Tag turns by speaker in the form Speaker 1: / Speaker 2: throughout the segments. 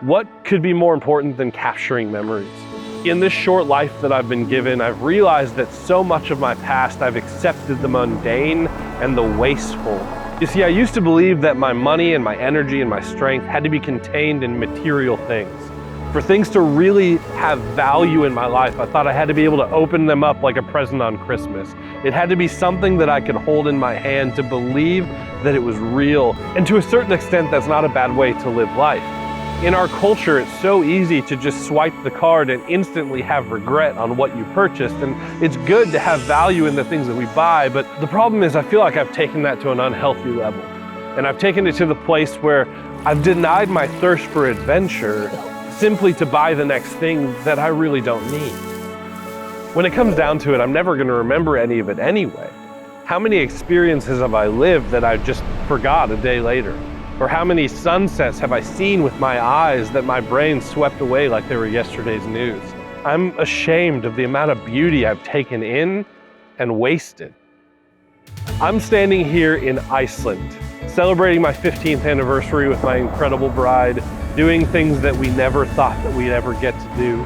Speaker 1: What could be more important than capturing memories? In this short life that I've been given, I've realized that so much of my past, I've accepted the mundane and the wasteful. You see, I used to believe that my money and my energy and my strength had to be contained in material things. For things to really have value in my life, I thought I had to be able to open them up like a present on Christmas. It had to be something that I could hold in my hand to believe that it was real. And to a certain extent, that's not a bad way to live life. In our culture, it's so easy to just swipe the card and instantly have regret on what you purchased. And it's good to have value in the things that we buy, but the problem is I feel like I've taken that to an unhealthy level. And I've taken it to the place where I've denied my thirst for adventure simply to buy the next thing that I really don't need. When it comes down to it, I'm never gonna remember any of it anyway. How many experiences have I lived that I just forgot a day later? Or how many sunsets have I seen with my eyes that my brain swept away like they were yesterday's news? I'm ashamed of the amount of beauty I've taken in and wasted. I'm standing here in Iceland, celebrating my 15th anniversary with my incredible bride, doing things that we never thought that we'd ever get to do.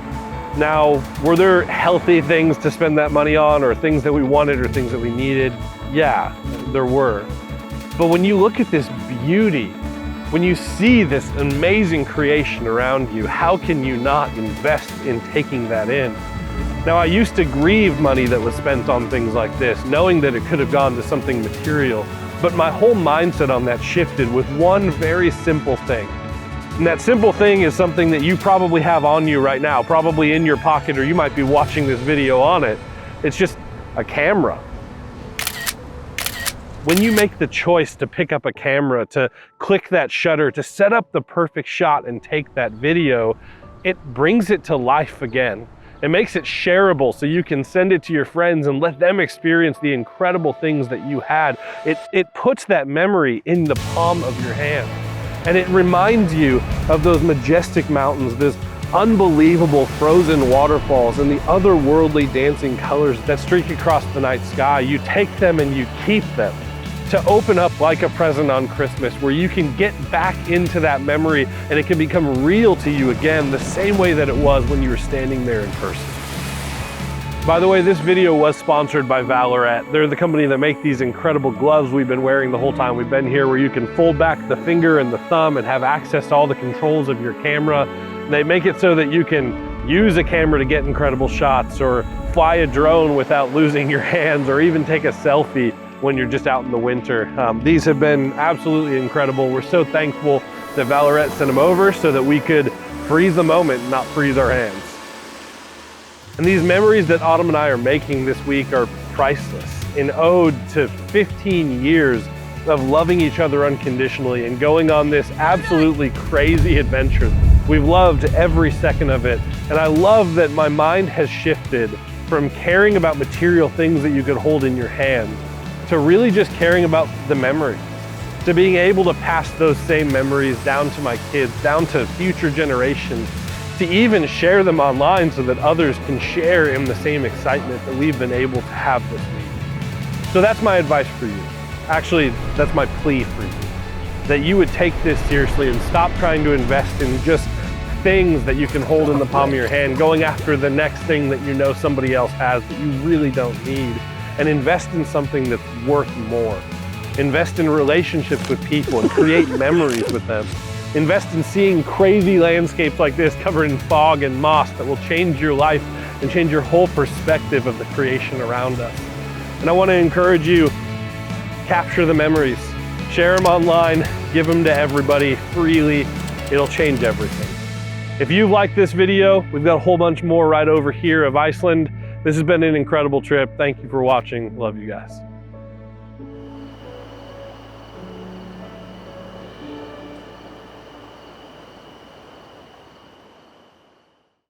Speaker 1: Now, were there healthy things to spend that money on, or things that we wanted or things that we needed? Yeah, there were. But when you look at this beauty, when you see this amazing creation around you, how can you not invest in taking that in? Now, I used to grieve money that was spent on things like this, knowing that it could have gone to something material, but my whole mindset on that shifted with one very simple thing. And that simple thing is something that you probably have on you right now, probably in your pocket, or you might be watching this video on it. It's just a camera. When you make the choice to pick up a camera, to click that shutter, to set up the perfect shot and take that video, it brings it to life again. It makes it shareable so you can send it to your friends and let them experience the incredible things that you had. It puts that memory in the palm of your hand. And it reminds you of those majestic mountains, those unbelievable frozen waterfalls and the otherworldly dancing colors that streak across the night sky. You take them and you keep them to open up like a present on Christmas, where you can get back into that memory and it can become real to you again, the same way that it was when you were standing there in person. By the way, this video was sponsored by Valorette. They're the company that make these incredible gloves we've been wearing the whole time we've been here, where you can fold back the finger and the thumb and have access to all the controls of your camera. They make it so that you can use a camera to get incredible shots, or fly a drone without losing your hands, or even take a selfie when you're just out in the winter. These have been absolutely incredible. We're so thankful that Valorette sent them over so that we could freeze the moment and not freeze our hands. And these memories that Autumn and I are making this week are priceless. An ode to 15 years of loving each other unconditionally and going on this absolutely crazy adventure. We've loved every second of it. And I love that my mind has shifted from caring about material things that you could hold in your hand to really just caring about the memories, to being able to pass those same memories down to my kids, down to future generations, to even share them online so that others can share in the same excitement that we've been able to have this week. So that's my advice for you. Actually, that's my plea for you, that you would take this seriously and stop trying to invest in just things that you can hold in the palm of your hand, going after the next thing that you know somebody else has that you really don't need, and invest in something that's worth more. Invest in relationships with people and create memories with them. Invest in seeing crazy landscapes like this covered in fog and moss that will change your life and change your whole perspective of the creation around us. And I want to encourage you, capture the memories, share them online, give them to everybody freely. It'll change everything. If you've liked this video, we've got a whole bunch more right over here of Iceland. This has been an incredible trip. Thank you for watching. Love you guys.